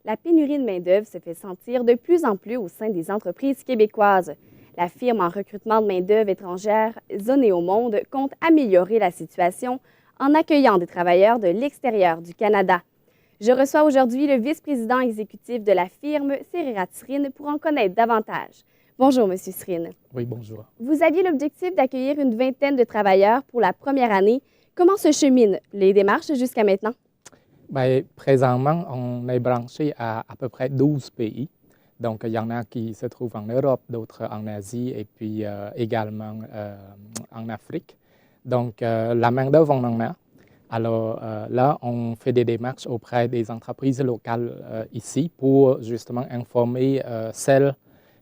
La pénurie de main-d'œuvre se fait sentir de plus en plus au sein des entreprises québécoises. La firme en recrutement de main-d'œuvre étrangère Zoneo Monde compte améliorer la situation en accueillant des travailleurs de l'extérieur du Canada. Je reçois aujourd'hui le vice-président exécutif de la firme, Serira Srine, pour en connaître davantage. Bonjour, Monsieur Srine. Oui, bonjour. Vous aviez l'objectif d'accueillir une vingtaine de travailleurs pour la première année. Comment se cheminent les démarches jusqu'à maintenant? Bien, présentement, on est branché à peu près 12 pays. Donc, il y en a qui se trouvent en Europe, d'autres en Asie et puis également en Afrique. Donc, la main-d'œuvre, on en a. Alors là, on fait des démarches auprès des entreprises locales ici pour justement informer celles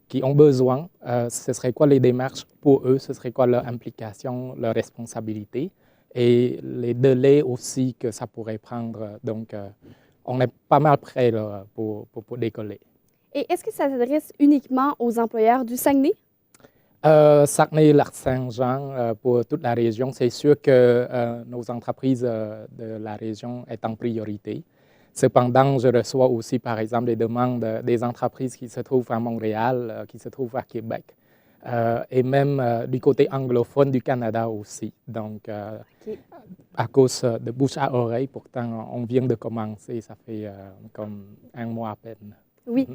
qui ont besoin. Ce serait quoi les démarches pour eux? Ce serait quoi leur implication, leur responsabilité? Et les délais aussi que ça pourrait prendre. Donc, on est pas mal prêt là, pour décoller. Et est-ce que ça s'adresse uniquement aux employeurs du Saguenay? Saguenay-Lac-Saint-Jean, pour toute la région, c'est sûr que nos entreprises de la région est en priorité. Cependant, je reçois aussi, par exemple, des demandes des entreprises qui se trouvent à Montréal, qui se trouvent à Québec, et même du côté anglophone du Canada aussi. Donc, OK. à cause de bouche à oreille, pourtant, on vient de commencer, ça fait comme un mois à peine. Oui.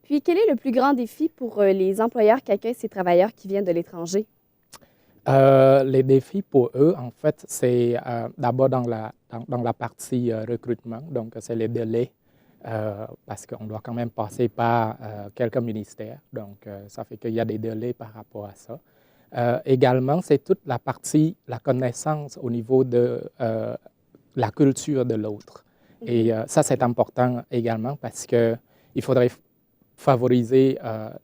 Puis, quel est le plus grand défi pour les employeurs qui accueillent ces travailleurs qui viennent de l'étranger? Les défis pour eux, en fait, c'est d'abord dans la partie recrutement, donc c'est les délais, parce qu'on doit quand même passer par quelques ministères, donc ça fait qu'il y a des délais par rapport à ça. Également, c'est toute la partie, la connaissance au niveau de la culture de l'autre. Et ça, c'est important également parce qu'il faudrait favoriser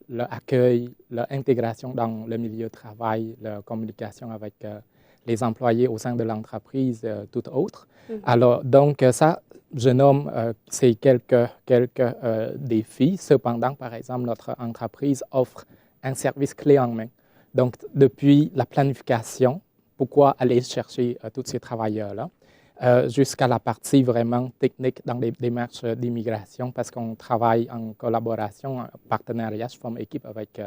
leur accueil, leur intégration dans le milieu de travail, leur communication avec les employés au sein de l'entreprise, tout autre. Alors, donc, ça, je nomme ces quelques défis. Cependant, par exemple, notre entreprise offre un service clé en main. Donc, depuis la planification, pourquoi aller chercher tous ces travailleurs-là, jusqu'à la partie vraiment technique dans les démarches d'immigration, parce qu'on travaille en collaboration, en partenariat, je forme équipe avec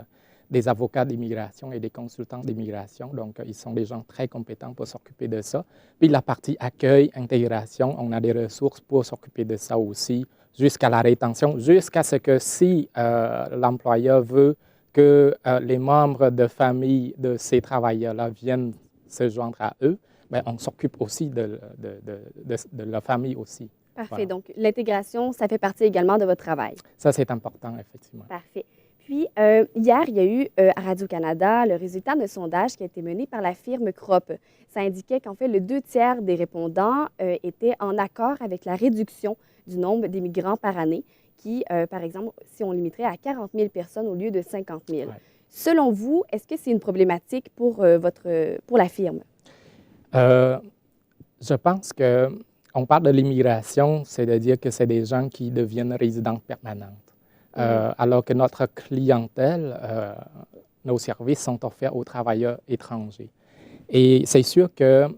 des avocats d'immigration et des consultants d'immigration. Donc, ils sont des gens très compétents pour s'occuper de ça. Puis la partie accueil, intégration, on a des ressources pour s'occuper de ça aussi, jusqu'à la rétention, jusqu'à ce que si l'employeur veut que les membres de famille de ces travailleurs-là viennent se joindre à eux, bien, on s'occupe aussi de la famille aussi. Parfait. Voilà. Donc, l'intégration, ça fait partie également de votre travail. Ça, c'est important, effectivement. Parfait. Puis, hier, il y a eu à Radio-Canada le résultat d'un sondage qui a été mené par la firme Crop. Ça indiquait qu'en fait, le 2 tiers des répondants étaient en accord avec la réduction du nombre d'immigrants par année, qui, par exemple, si on limiterait à 40 000 personnes au lieu de 50 000. Ouais. Selon vous, est-ce que c'est une problématique pour la firme? Je pense qu'on parle de l'immigration, c'est-à-dire que c'est des gens qui deviennent résidents permanents. Alors que notre clientèle, nos services sont offerts aux travailleurs étrangers. Et c'est sûr que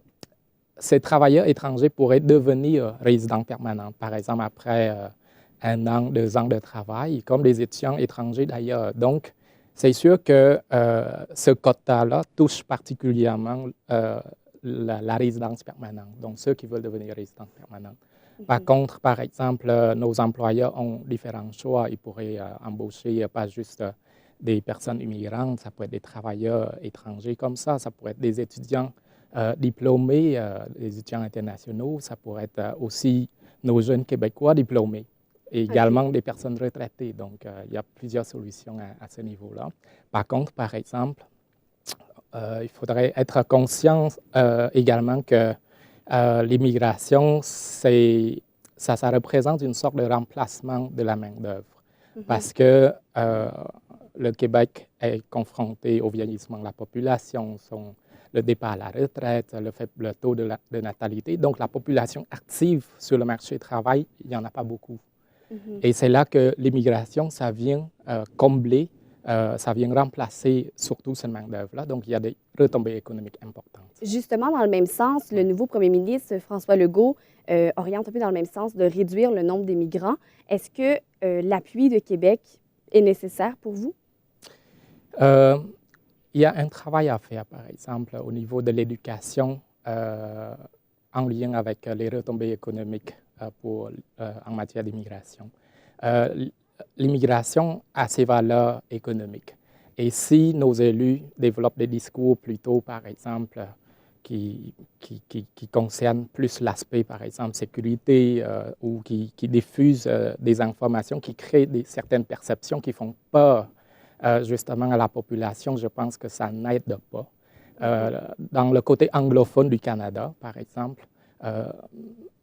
ces travailleurs étrangers pourraient devenir résidents permanents, par exemple après 1 an, 2 ans de travail, comme les étudiants étrangers d'ailleurs. Donc, c'est sûr que ce quota-là touche particulièrement la résidence permanente, donc ceux qui veulent devenir résidents permanents. Par contre, par exemple, nos employeurs ont différents choix. Ils pourraient embaucher pas juste des personnes immigrantes, ça peut être des travailleurs étrangers comme ça pourrait être des étudiants diplômés, des étudiants internationaux, ça pourrait être aussi nos jeunes Québécois diplômés et également des personnes retraitées. Donc, il y a plusieurs solutions à ce niveau-là. Par contre, par exemple, il faudrait être conscient également que l'immigration, ça représente une sorte de remplacement de la main-d'œuvre. Parce que le Québec est confronté au vieillissement de la population, le départ à la retraite, le taux de natalité. Donc, la population active sur le marché du travail, il n'y en a pas beaucoup. Et c'est là que l'immigration, ça vient combler ça vient remplacer surtout cette main-d'œuvre-là. Donc, il y a des retombées économiques importantes. Justement, dans le même sens, le nouveau premier ministre François Legault oriente un peu dans le même sens de réduire le nombre des migrants. Est-ce que l'appui de Québec est nécessaire pour vous? Il y a un travail à faire, par exemple, au niveau de l'éducation en lien avec les retombées économiques en matière d'immigration. L'immigration a ses valeurs économiques. Et si nos élus développent des discours plutôt, par exemple, qui concernent plus l'aspect, par exemple, sécurité ou qui diffusent des informations qui créent certaines perceptions qui font peur justement à la population, je pense que ça n'aide pas. Dans le côté anglophone du Canada, par exemple,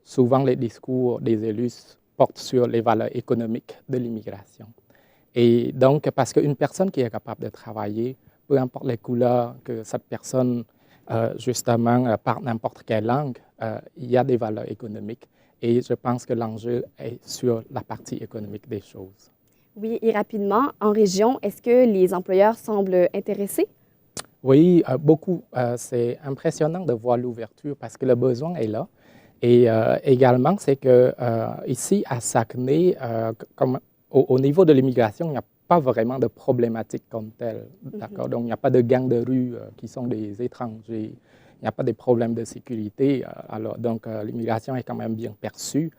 souvent les discours des élus portent sur les valeurs économiques de l'immigration. Et donc, parce qu'une personne qui est capable de travailler, peu importe les couleurs que cette personne, justement, parle n'importe quelle langue, il y a des valeurs économiques. Et je pense que l'enjeu est sur la partie économique des choses. Oui, et rapidement, en région, est-ce que les employeurs semblent intéressés? Oui, beaucoup. C'est impressionnant de voir l'ouverture parce que le besoin est là. Et également, c'est qu'ici, à Saguenay, comme au niveau de l'immigration, il n'y a pas vraiment de problématique comme telle. D'accord? Donc, il n'y a pas de gangs de rue qui sont des étrangers. Il n'y a pas de problèmes de sécurité. Donc, l'immigration est quand même bien perçue.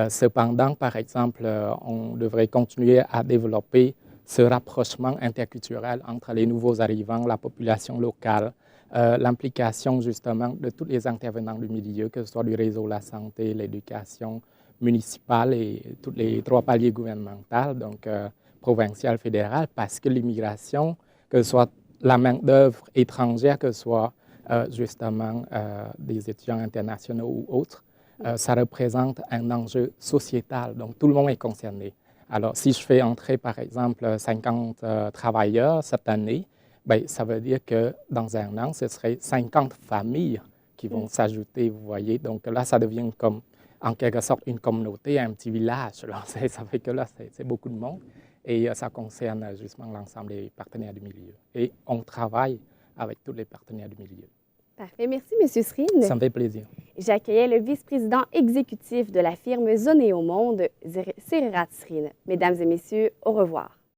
Cependant, par exemple, on devrait continuer à développer ce rapprochement interculturel entre les nouveaux arrivants, la population locale, l'implication justement de tous les intervenants du milieu, que ce soit du réseau de la santé, l'éducation municipale et tous les 3 paliers gouvernementaux, donc provincial, fédéral, parce que l'immigration, que ce soit la main-d'œuvre étrangère, que ce soit justement des étudiants internationaux ou autres, ça représente un enjeu sociétal, donc tout le monde est concerné. Alors, si je fais entrer, par exemple, 50 travailleurs cette année, bien, ça veut dire que dans un an, ce serait 50 familles qui vont s'ajouter, vous voyez. Donc là, ça devient comme, en quelque sorte, une communauté, un petit village. Alors, ça fait que là, c'est beaucoup de monde et ça concerne justement l'ensemble des partenaires du milieu. Et on travaille avec tous les partenaires du milieu. Parfait. Merci, M. Srine. Ça me fait plaisir. J'accueillais le vice-président exécutif de la firme Zonéo Monde, Serirat Srine. Mesdames et messieurs, au revoir.